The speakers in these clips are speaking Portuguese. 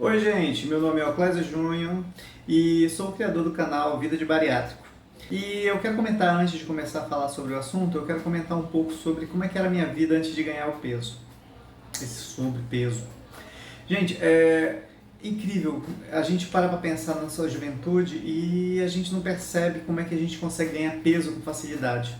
Oi, gente, meu nome é Oclésio Júnior e sou o criador do canal Vida de Bariátrico. E eu quero comentar, antes de começar a falar sobre o assunto, eu quero comentar um pouco sobre como é que era a minha vida antes de ganhar o peso, esse sobrepeso. Gente, é incrível, a gente para pensar na sua juventude e a gente não percebe como é que a gente consegue ganhar peso com facilidade.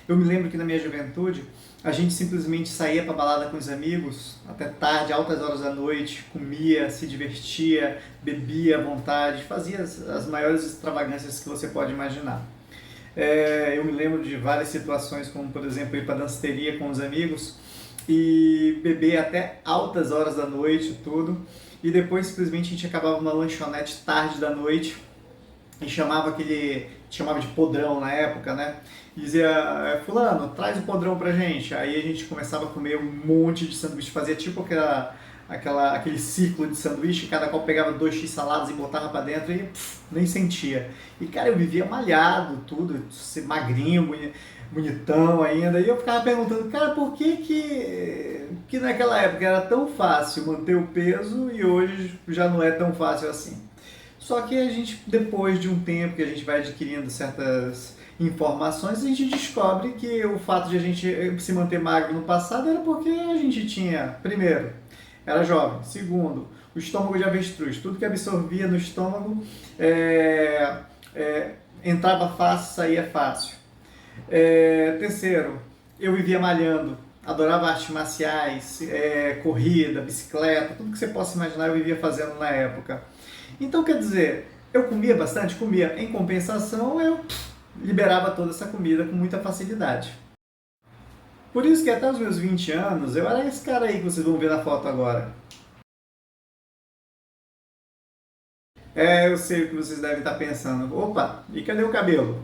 Eu me lembro que na minha juventude, a gente simplesmente saía para balada com os amigos, até tarde, altas horas da noite, comia, se divertia, bebia à vontade, fazia as maiores extravagâncias que você pode imaginar. Eu me lembro de várias situações, como por exemplo ir para danceteria com os amigos e beber até altas horas da noite, tudo. E depois simplesmente a gente acabava numa lanchonete tarde da noite e chamava de podrão na época, né? E dizia, fulano, traz o podrão pra gente. Aí a gente começava a comer um monte de sanduíche, fazia tipo aquele ciclo de sanduíche, cada qual pegava 2x saladas e botava pra dentro e nem sentia. E cara, eu vivia malhado, tudo, magrinho, bonitão ainda. E eu ficava perguntando, cara, por que naquela época era tão fácil manter o peso e hoje já não é tão fácil assim? Só que a gente, depois de um tempo que a gente vai adquirindo certas informações, a gente descobre que o fato de a gente se manter magro no passado era porque a gente tinha, primeiro, era jovem, segundo, o estômago de avestruz, tudo que absorvia no estômago entrava fácil, saía fácil. Terceiro, eu vivia malhando, adorava artes marciais, corrida, bicicleta, tudo que você possa imaginar eu vivia fazendo na época. Então, quer dizer, eu comia bastante? Comia. Em compensação, eu liberava toda essa comida com muita facilidade. Por isso que até os meus 20 anos, eu era esse cara aí que vocês vão ver na foto agora. Eu sei o que vocês devem estar pensando. Opa, e cadê o cabelo?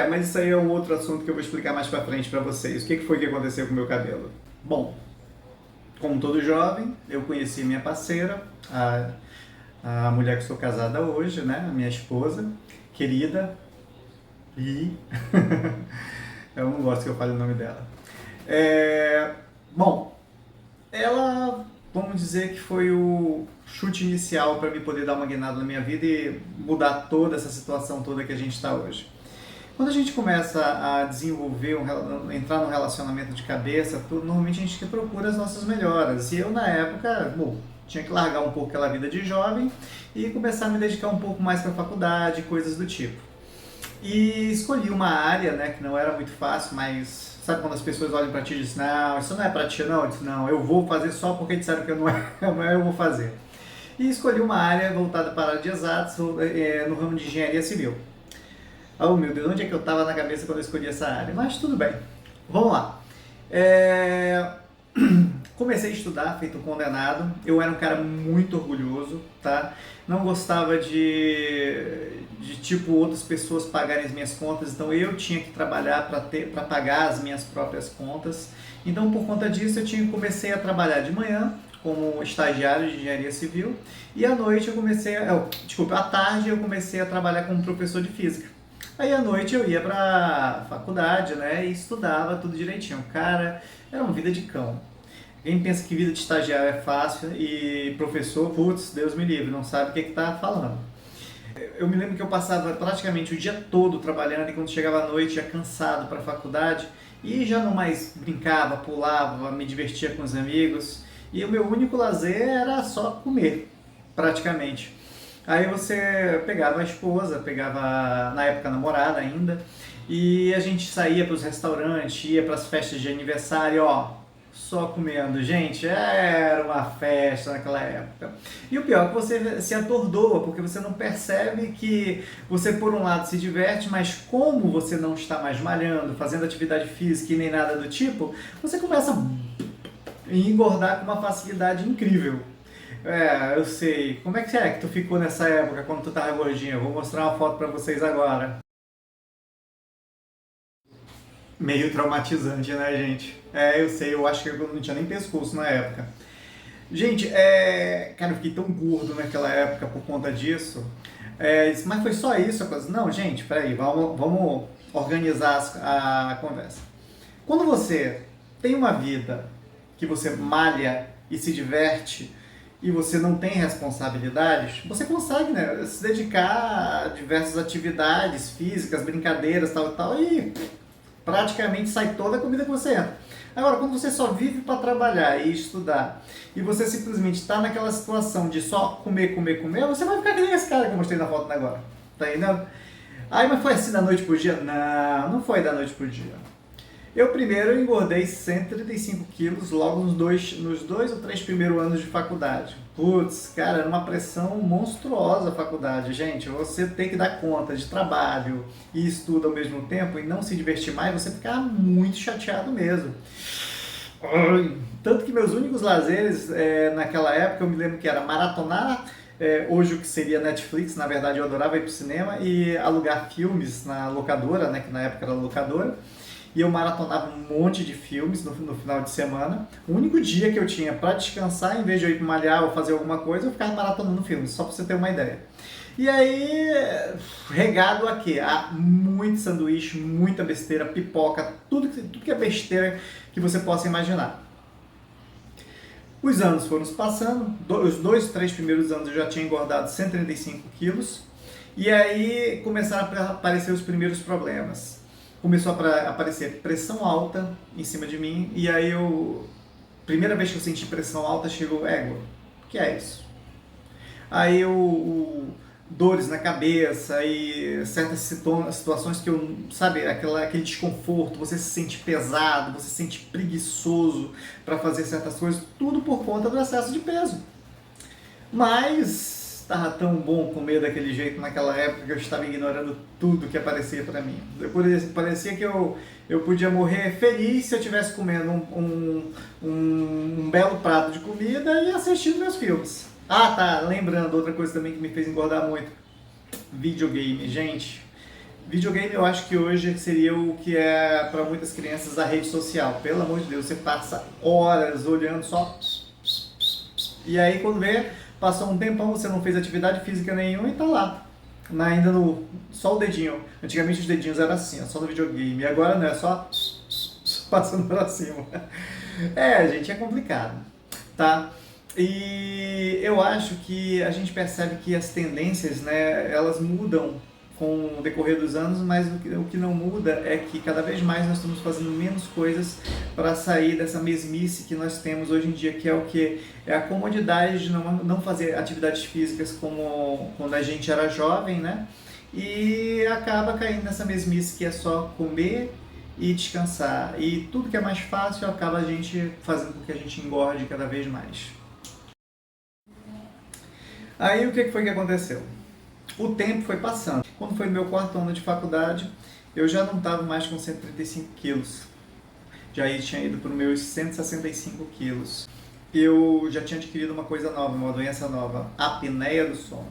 Mas isso aí é um outro assunto que eu vou explicar mais pra frente pra vocês. O que foi que aconteceu com o meu cabelo? Bom, como todo jovem, eu conheci minha parceira, a mulher que estou casada hoje, né? A minha esposa, querida, e eu não gosto que eu fale o nome dela. Bom, ela, vamos dizer que foi o chute inicial para me poder dar uma guinada na minha vida e mudar toda essa situação toda que a gente está hoje. Quando a gente começa a desenvolver, entrar num relacionamento de cabeça, normalmente a gente procura as nossas melhoras. E eu, na época, tinha que largar um pouco aquela vida de jovem e começar a me dedicar um pouco mais para a faculdade, coisas do tipo. E escolhi uma área, né, que não era muito fácil, mas sabe quando as pessoas olham para ti e dizem, não, isso não é para ti não? Eu disse, não, eu vou fazer só porque disseram que não é, eu vou fazer. E escolhi uma área voltada para a área de exatos, no ramo de engenharia civil. Oh meu Deus, onde é que eu estava na cabeça quando eu escolhi essa área? Mas tudo bem, vamos lá. Comecei a estudar, feito um condenado. Eu era um cara muito orgulhoso, tá? Não gostava de tipo outras pessoas pagarem as minhas contas, então eu tinha que trabalhar para pagar as minhas próprias contas. Então por conta disso comecei a trabalhar de manhã como estagiário de engenharia civil e à noite à tarde eu comecei a trabalhar como professor de física. Aí à noite eu ia pra faculdade, né, e estudava tudo direitinho. Cara, era uma vida de cão. Quem pensa que vida de estagiário é fácil e professor, putz, Deus me livre, não sabe o que tá falando. Eu me lembro que eu passava praticamente o dia todo trabalhando e quando chegava à noite já cansado para a faculdade e já não mais brincava, pulava, me divertia com os amigos e o meu único lazer era só comer, praticamente. Aí você pegava a esposa, pegava na época a namorada ainda e a gente saía para os restaurantes, ia para as festas de aniversário, ó, só comendo. Gente, era uma festa naquela época. E o pior é que você se atordoa, porque você não percebe que você, por um lado, se diverte, mas como você não está mais malhando, fazendo atividade física e nem nada do tipo, você começa a engordar com uma facilidade incrível. Eu sei. Como é que tu ficou nessa época, quando tu tava gordinho? Eu vou mostrar uma foto pra vocês agora. Meio traumatizante, né, gente? Eu sei, eu acho que eu não tinha nem pescoço na época. Gente, cara, eu fiquei tão gordo naquela época por conta disso. Mas foi só isso a coisa? Não, gente, peraí, vamos organizar a conversa. Quando você tem uma vida que você malha e se diverte, e você não tem responsabilidades, você consegue, né, se dedicar a diversas atividades físicas, brincadeiras, tal e tal, e praticamente sai toda a comida que você entra. Agora, quando você só vive para trabalhar e estudar, e você simplesmente está naquela situação de só comer, comer, comer, você vai ficar que nem esse cara que eu mostrei na foto agora. Tá entendendo? Aí, mas foi assim da noite pro dia? Não, não foi da noite pro dia. Eu primeiro engordei 135 quilos logo nos dois ou três primeiros anos de faculdade. Putz, cara, era uma pressão monstruosa a faculdade. Gente, você tem que dar conta de trabalho e estudo ao mesmo tempo e não se divertir mais, você fica muito chateado mesmo. Tanto que meus únicos lazeres naquela época, eu me lembro que era maratonar, hoje o que seria Netflix, na verdade eu adorava ir pro cinema, e alugar filmes na locadora, né, que na época era locadora. E eu maratonava um monte de filmes no final de semana. O único dia que eu tinha para descansar, em vez de eu ir malhar ou fazer alguma coisa, eu ficava maratonando filmes, só para você ter uma ideia. E aí, regado a quê? A muito sanduíche, muita besteira, pipoca, tudo que é besteira que você possa imaginar. Os anos foram se passando, os 2, 3 primeiros anos eu já tinha engordado 135 quilos, e aí começaram a aparecer os primeiros problemas. Começou a aparecer pressão alta em cima de mim, e aí primeira vez que eu senti pressão alta, chegou égua. O que é isso? Aí dores na cabeça e certas situações que eu, sabe, aquele desconforto, você se sente pesado, você se sente preguiçoso para fazer certas coisas, tudo por conta do excesso de peso. Mas estava tão bom comer daquele jeito naquela época que eu estava ignorando tudo que aparecia para mim. Parecia que eu podia morrer feliz se eu estivesse comendo um belo prato de comida e assistindo meus filmes. Ah, tá, lembrando, outra coisa também que me fez engordar muito. Videogame, gente. Videogame eu acho que hoje seria o que é para muitas crianças a rede social. Pelo amor de Deus, você passa horas olhando só. E aí quando vê, passou um tempão, você não fez atividade física nenhuma e tá lá. Ainda só o dedinho. Antigamente os dedinhos eram assim, ó, só no videogame. E agora não, é só passando para cima. Gente, é complicado, tá? E eu acho que a gente percebe que as tendências, né, elas mudam com o decorrer dos anos, mas o que não muda é que cada vez mais nós estamos fazendo menos coisas para sair dessa mesmice que nós temos hoje em dia, que é o que? É a comodidade de não fazer atividades físicas como quando a gente era jovem, né? E acaba caindo nessa mesmice que é só comer e descansar. E tudo que é mais fácil acaba a gente fazendo com que a gente engorde cada vez mais. Aí o que foi que aconteceu? O tempo foi passando. Quando foi no meu quarto ano de faculdade, eu já não estava mais com 135 quilos. Já tinha ido para os meus 165 quilos. Eu já tinha adquirido uma coisa nova, uma doença nova, a apneia do sono.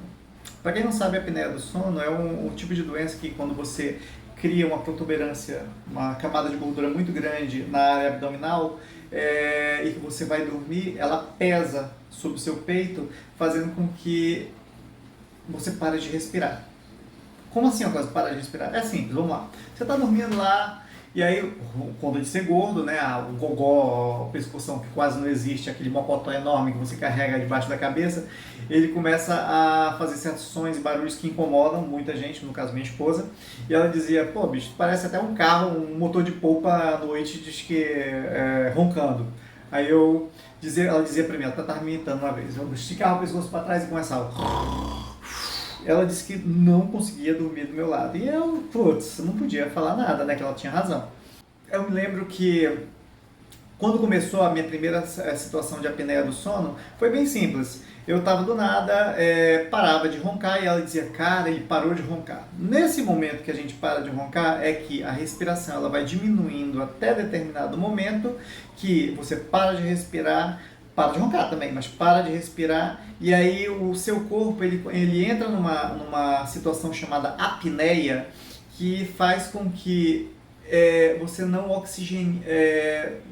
Para quem não sabe, a apneia do sono é um tipo de doença que quando você cria uma protuberância, uma camada de gordura muito grande na área abdominal, e que você vai dormir, ela pesa sobre o seu peito, fazendo com que você pare de respirar. Como assim uma coisa para de respirar? É simples, vamos lá. Você está dormindo lá, e aí, quando de ser gordo, né, o gogó, a pescoção que quase não existe, aquele mocotó enorme que você carrega debaixo da cabeça, ele começa a fazer certos sons e barulhos que incomodam muita gente, no caso minha esposa, e ela dizia, pô bicho, parece até um carro, um motor de polpa à noite, diz que roncando. Aí ela dizia pra mim, ela estava me imitando uma vez, eu esticava o pescoço para trás e começava... Ela disse que não conseguia dormir do meu lado. E eu, não podia falar nada, né? Que ela tinha razão. Eu me lembro que quando começou a minha primeira situação de apneia do sono, foi bem simples. Eu estava do nada, parava de roncar e ela dizia, cara, ele parou de roncar. Nesse momento que a gente para de roncar, é que a respiração ela vai diminuindo até determinado momento que você para de respirar, para de roncar também, mas para de respirar, e aí o seu corpo ele entra numa situação chamada apneia, que faz com que você não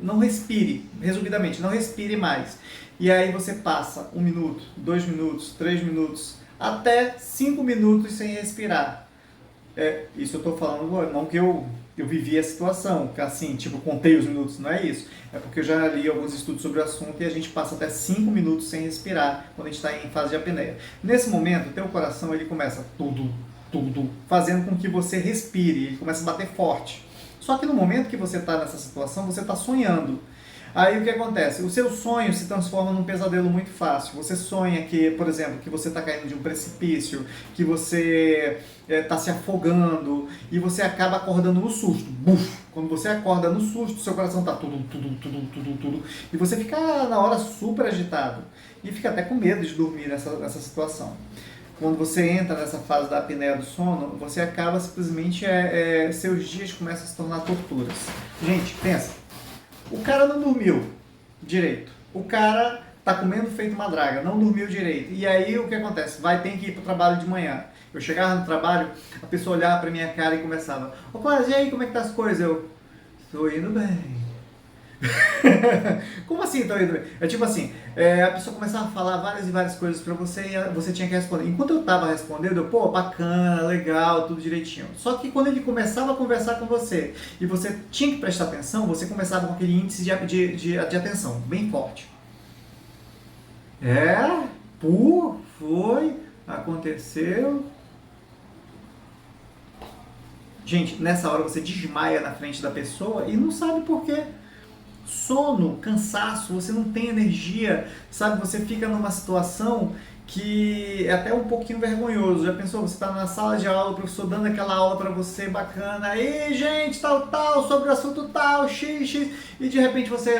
não respire, resumidamente, não respire mais. E aí você passa 1 minuto, 2 minutos, 3 minutos, até 5 minutos sem respirar. Isso eu estou falando agora, não que eu eu vivi a situação, que assim, tipo, contei os minutos, não é isso. É porque eu já li alguns estudos sobre o assunto e a gente passa até 5 minutos sem respirar quando a gente está em fase de apneia. Nesse momento, o teu coração ele começa tudo, fazendo com que você respire, ele começa a bater forte. Só que no momento que você está nessa situação, você está sonhando. Aí o que acontece? O seu sonho se transforma num pesadelo muito fácil. Você sonha que, por exemplo, que você está caindo de um precipício, que você está se afogando e você acaba acordando no susto. Buf! Quando você acorda no susto, seu coração está tudo. E você fica na hora super agitado e fica até com medo de dormir nessa situação. Quando você entra nessa fase da apneia do sono, você acaba simplesmente, seus dias começam a se tornar torturas. Gente, pensa. O cara não dormiu direito. O cara tá comendo feito uma draga, não dormiu direito. E aí o que acontece? Vai ter que ir pro trabalho de manhã. Eu chegava no trabalho, a pessoa olhava pra minha cara e começava: ô Cláudio, e aí, como é que tá as coisas? Eu, tô indo bem. Como assim tô indo bem? É tipo assim, a pessoa começava a falar várias e várias coisas pra você e você tinha que responder. Enquanto eu tava respondendo, eu, pô, bacana, legal, tudo direitinho. Só que quando ele começava a conversar com você e você tinha que prestar atenção, você começava com aquele índice de atenção bem forte. Foi, aconteceu. Gente, nessa hora você desmaia na frente da pessoa e não sabe por quê. Sono, cansaço, você não tem energia, sabe? Você fica numa situação que é até um pouquinho vergonhoso. Já pensou? Você está na sala de aula, o professor dando aquela aula para você bacana, e gente, tal, sobre o assunto tal, x, e de repente você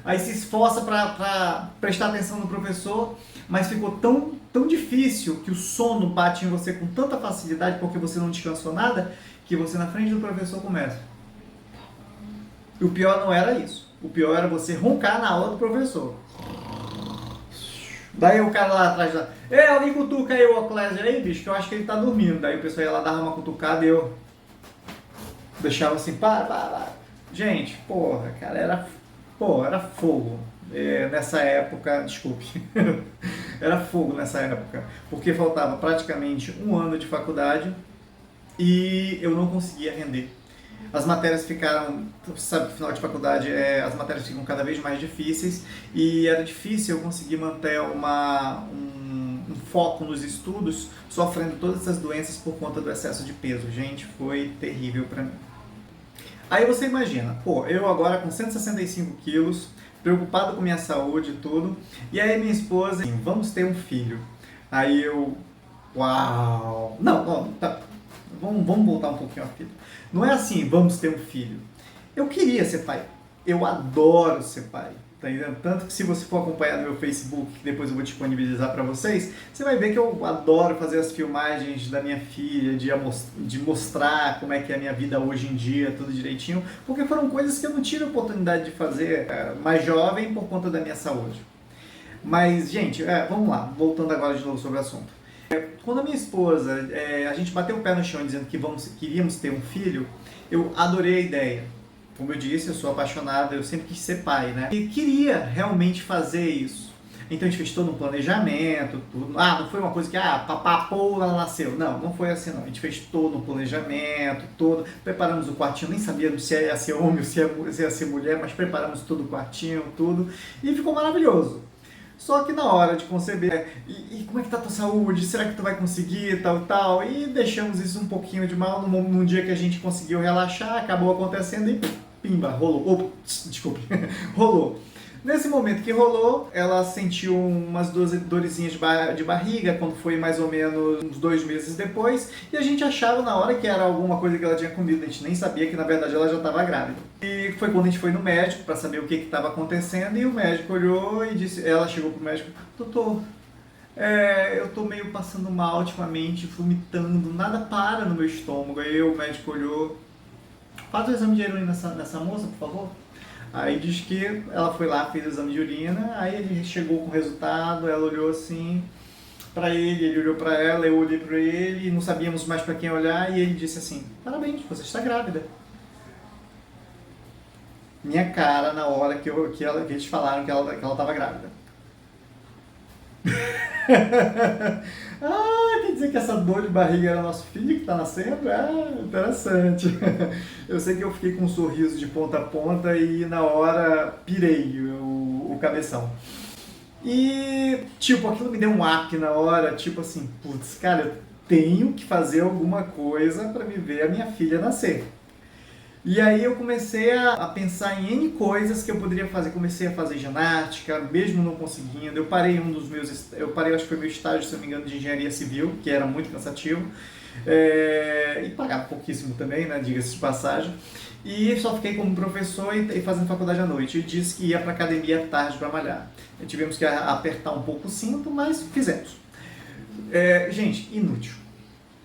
aí se esforça para prestar atenção no professor, mas ficou tão difícil que o sono bate em você com tanta facilidade porque você não descansou nada, que você na frente do professor começa. E o pior não era isso. O pior era você roncar na aula do professor. Daí o cara lá atrás, alguém cutuca aí o Oclésio aí, bicho, que eu acho que ele tá dormindo. Daí o pessoal ia lá, dava uma cutucada e eu deixava assim, para. Gente, porra, cara, era fogo. Nessa época, desculpe, era fogo nessa época, porque faltava praticamente um ano de faculdade e eu não conseguia render. As matérias ficaram, sabe que no final de faculdade as matérias ficam cada vez mais difíceis e era difícil eu conseguir manter um foco nos estudos, sofrendo todas essas doenças por conta do excesso de peso. Gente, foi terrível pra mim. Aí você imagina, eu agora com 165 quilos, preocupado com minha saúde e tudo, e aí minha esposa, assim, vamos ter um filho. Aí eu, uau, não, tá. Vamos voltar um pouquinho à fita. Não é assim, vamos ter um filho. Eu queria ser pai. Eu adoro ser pai. Tá entendendo? Tanto que se você for acompanhar no meu Facebook, que depois eu vou disponibilizar para vocês, você vai ver que eu adoro fazer as filmagens da minha filha, de mostrar como é que é a minha vida hoje em dia, tudo direitinho, porque foram coisas que eu não tive a oportunidade de fazer mais jovem por conta da minha saúde. Mas, gente, vamos lá, voltando agora de novo sobre o assunto. Quando a minha esposa, a gente bateu o pé no chão dizendo que queríamos ter um filho, eu adorei a ideia. Como eu disse, eu sou apaixonado, eu sempre quis ser pai, né? E queria realmente fazer isso. Então a gente fez todo um planejamento, tudo. Não foi uma coisa que, papapou, ela nasceu. Não foi assim não. A gente fez todo um planejamento, preparamos o quartinho, nem sabíamos se ia ser homem ou se ia ser mulher, mas preparamos todo o quartinho, tudo. E ficou maravilhoso. Só que na hora de conceber, e como é que tá a tua saúde? Será que tu vai conseguir, tal? E deixamos isso um pouquinho de mal num dia que a gente conseguiu relaxar, acabou acontecendo e pimba, rolou. Desculpe, rolou. Nesse momento que rolou, ela sentiu umas dorezinhas de barriga, quando foi mais ou menos uns 2 meses depois, e a gente achava na hora que era alguma coisa que ela tinha comido, a gente nem sabia que na verdade ela já estava grávida. E foi quando a gente foi no médico para saber o que estava acontecendo, e o médico olhou e disse, ela chegou pro médico, doutor, eu tô meio passando mal ultimamente, vomitando, nada para no meu estômago. Aí o médico olhou, faz o exame de heroína nessa moça, por favor. Aí diz que ela foi lá, fez o exame de urina, aí ele chegou com o resultado, ela olhou assim pra ele olhou pra ela, eu olhei pra ele, não sabíamos mais pra quem olhar, e ele disse assim, parabéns, você está grávida. Minha cara na hora que eles falaram que ela estava grávida. Quer dizer que essa dor de barriga era nosso filho que está nascendo? Interessante. Eu sei que eu fiquei com um sorriso de ponta a ponta e na hora pirei o cabeção. E, tipo, aquilo me deu um up na hora, tipo assim, putz, cara, eu tenho que fazer alguma coisa para me ver a minha filha nascer. E aí eu comecei a pensar em N coisas que eu poderia fazer. Comecei a fazer ginástica, mesmo não conseguindo. Eu parei eu parei, acho que foi meu estágio, se não me engano, de engenharia civil, que era muito cansativo. E pagava pouquíssimo também, né, diga-se de passagem. E só fiquei como professor e fazendo faculdade à noite. E disse que ia para academia à tarde para malhar. E tivemos que apertar um pouco o cinto, mas fizemos. Gente, inútil.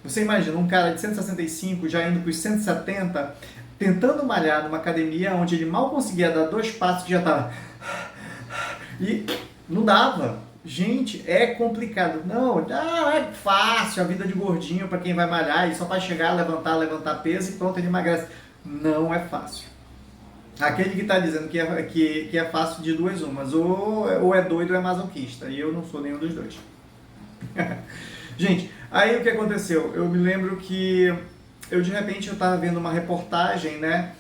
Você imagina um cara de 165 já indo para os 170, tentando malhar numa academia onde ele mal conseguia dar 2 passos que já estava... E não dava. Gente, é complicado. Não, é fácil a vida de gordinho para quem vai malhar e só vai chegar, levantar peso e pronto, ele emagrece. Não é fácil. Aquele que está dizendo que é fácil de duas umas, ou é doido ou é masoquista, e eu não sou nenhum dos dois. Gente, aí o que aconteceu? Eu me lembro que de repente eu estava vendo uma reportagem, né,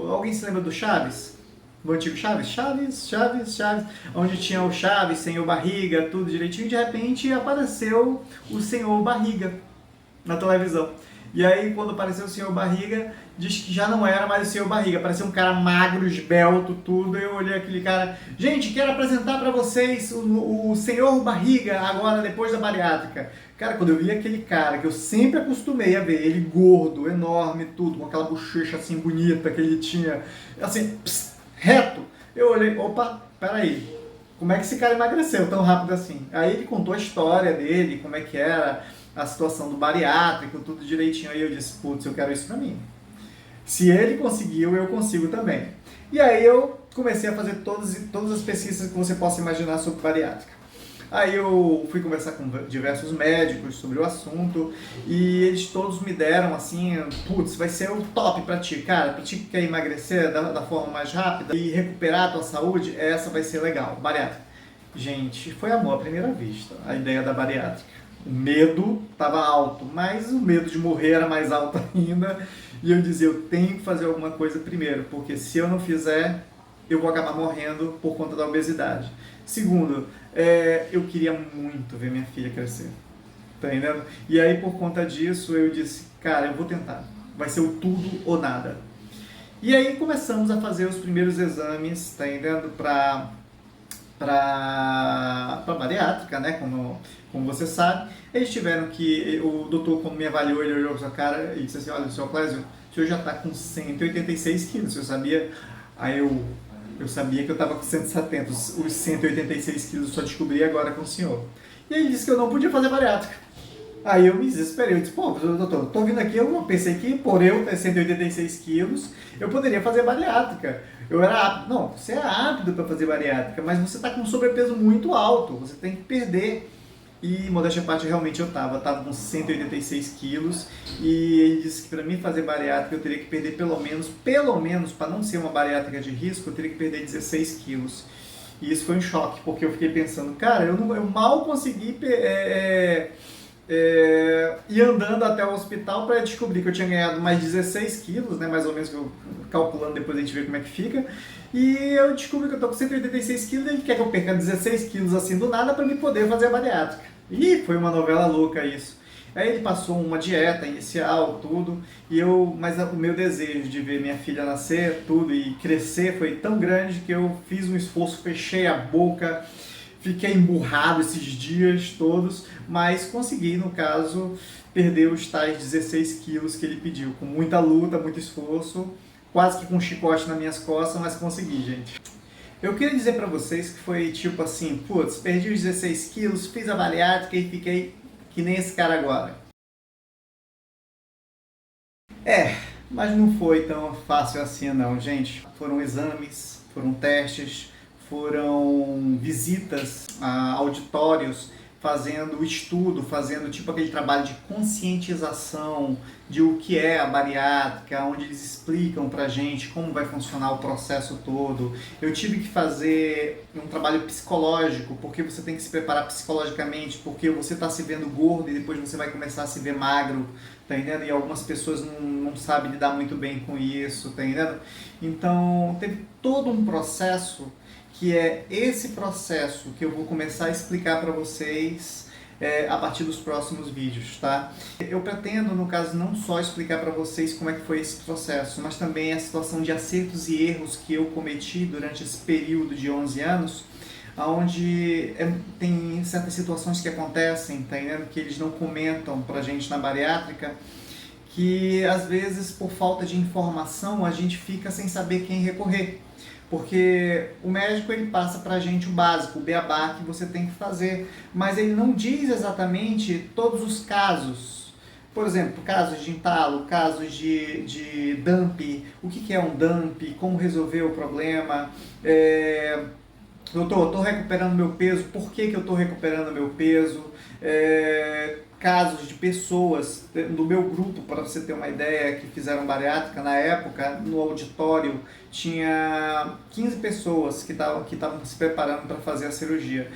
alguém se lembra do Chaves? Do antigo Chaves? Chaves, onde tinha o Chaves, Senhor Barriga, tudo direitinho, e de repente apareceu o Senhor Barriga na televisão. E aí, quando apareceu o Senhor Barriga, diz que já não era mais o Senhor Barriga, parecia um cara magro, esbelto, tudo. Eu olhei aquele cara, gente, quero apresentar para vocês o Senhor Barriga, agora, depois da bariátrica. Cara, quando eu vi aquele cara, que eu sempre acostumei a ver, ele gordo, enorme, tudo, com aquela bochecha assim bonita que ele tinha, assim, reto, eu olhei, opa, peraí, como é que esse cara emagreceu tão rápido assim? Aí ele contou a história dele, como é que era a situação do bariátrico, tudo direitinho. Aí eu disse, putz, eu quero isso pra mim. Se ele conseguiu, eu consigo também. E aí eu comecei a fazer todas as pesquisas que você possa imaginar sobre bariátrica. Aí eu fui conversar com diversos médicos sobre o assunto e eles todos me deram assim, putz, vai ser o top pra ti, cara, pra ti que quer emagrecer da forma mais rápida e recuperar a tua saúde, essa vai ser legal, bariátrica. Gente, foi amor à primeira vista, a ideia da bariátrica. O medo estava alto, mas o medo de morrer era mais alto ainda. E eu dizia, eu tenho que fazer alguma coisa primeiro, porque se eu não fizer, eu vou acabar morrendo por conta da obesidade. Segundo, eu queria muito ver minha filha crescer. Tá entendendo? E aí, por conta disso, eu disse, cara, eu vou tentar. Vai ser o tudo ou nada. E aí começamos a fazer os primeiros exames, tá entendendo? Para bariátrica, né? Como você sabe. Eles tiveram que, o doutor, quando me avaliou, ele olhou para a cara e disse assim, olha, senhor Clésio, o senhor já está com 186 quilos, eu sabia? Aí eu sabia que eu estava com 170, os 186 quilos eu só descobri agora com o senhor. E ele disse que eu não podia fazer bariátrica. Aí eu me desesperei, eu disse, pô, doutor, tô vindo aqui, eu pensei que por eu ter 186 quilos, eu poderia fazer bariátrica. Eu era apto. Não, você é apto para fazer bariátrica, mas você está com um sobrepeso muito alto, você tem que perder. E, modéstia à parte, realmente eu estava com 186 quilos e ele disse que para mim fazer bariátrica eu teria que perder pelo menos, para não ser uma bariátrica de risco, eu teria que perder 16 quilos. E isso foi um choque, porque eu fiquei pensando, cara, eu mal consegui ir andando até o hospital para descobrir que eu tinha ganhado mais 16 quilos, né, mais ou menos, calculando, depois a gente vê como é que fica. E eu descobri que eu tô com 186 quilos e ele quer que eu perca 16 quilos assim do nada para me poder fazer a bariátrica. E foi uma novela louca isso. Aí ele passou uma dieta inicial, tudo, mas o meu desejo de ver minha filha nascer, tudo, e crescer foi tão grande que eu fiz um esforço, fechei a boca, fiquei emburrado esses dias todos, mas consegui, no caso, perder os tais 16 quilos que ele pediu, com muita luta, muito esforço, quase que com um chicote nas minhas costas, mas consegui, gente. Eu queria dizer pra vocês que foi tipo assim, putz, perdi os 16 quilos, fiz a bariátrica e fiquei que nem esse cara agora. Mas não foi tão fácil assim não, gente. Foram exames, foram testes, foram visitas a auditórios fazendo o estudo, fazendo tipo aquele trabalho de conscientização de o que é a bariátrica, onde eles explicam pra gente como vai funcionar o processo todo. Eu tive que fazer um trabalho psicológico, porque você tem que se preparar psicologicamente, porque você está se vendo gordo e depois você vai começar a se ver magro, tá entendendo? E algumas pessoas não sabem lidar muito bem com isso, tá entendendo? Então, teve todo um processo que é esse processo que eu vou começar a explicar para vocês a partir dos próximos vídeos, tá? Eu pretendo, no caso, não só explicar para vocês como é que foi esse processo, mas também a situação de acertos e erros que eu cometi durante esse período de 11 anos, onde tem certas situações que acontecem, tá entendendo? Que eles não comentam pra gente na bariátrica, que às vezes por falta de informação a gente fica sem saber quem recorrer. Porque o médico ele passa pra gente o básico, o beabá que você tem que fazer, mas ele não diz exatamente todos os casos. Por exemplo, casos de entalo, casos de dump, o que é um dump, como resolver o problema. Doutor, eu estou recuperando meu peso, por que eu estou recuperando meu peso? Casos de pessoas do meu grupo, para você ter uma ideia, que fizeram bariátrica na época, no auditório, tinha 15 pessoas que estavam se preparando para fazer a cirurgia.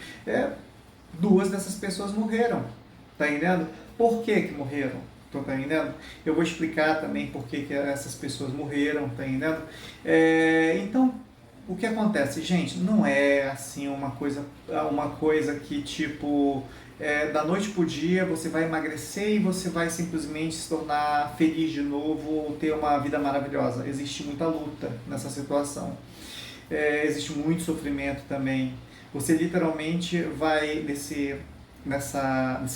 2 dessas pessoas morreram, tá entendendo? Por que morreram? Tá entendendo? Eu vou explicar também por que essas pessoas morreram, tá entendendo? Então, o que acontece, gente, não é assim uma coisa que tipo da noite pro dia você vai emagrecer e você vai simplesmente se tornar feliz de novo ou ter uma vida maravilhosa. Existe muita luta nessa situação, existe muito sofrimento também. Você literalmente vai nesse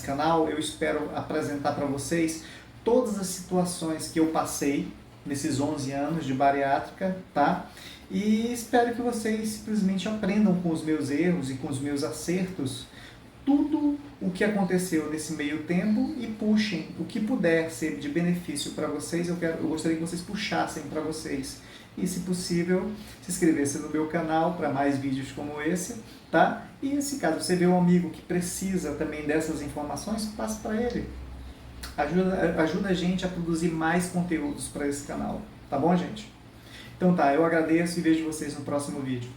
canal, eu espero apresentar para vocês todas as situações que eu passei nesses 11 anos de bariátrica, tá? E espero que vocês simplesmente aprendam com os meus erros e com os meus acertos tudo o que aconteceu nesse meio tempo e puxem o que puder ser de benefício para vocês. Eu gostaria que vocês puxassem para vocês. E, se possível, se inscrevessem no meu canal para mais vídeos como esse, tá? E se caso você vê um amigo que precisa também dessas informações, passe para ele. Ajuda a gente a produzir mais conteúdos para esse canal, tá bom, gente? Então tá, eu agradeço e vejo vocês no próximo vídeo.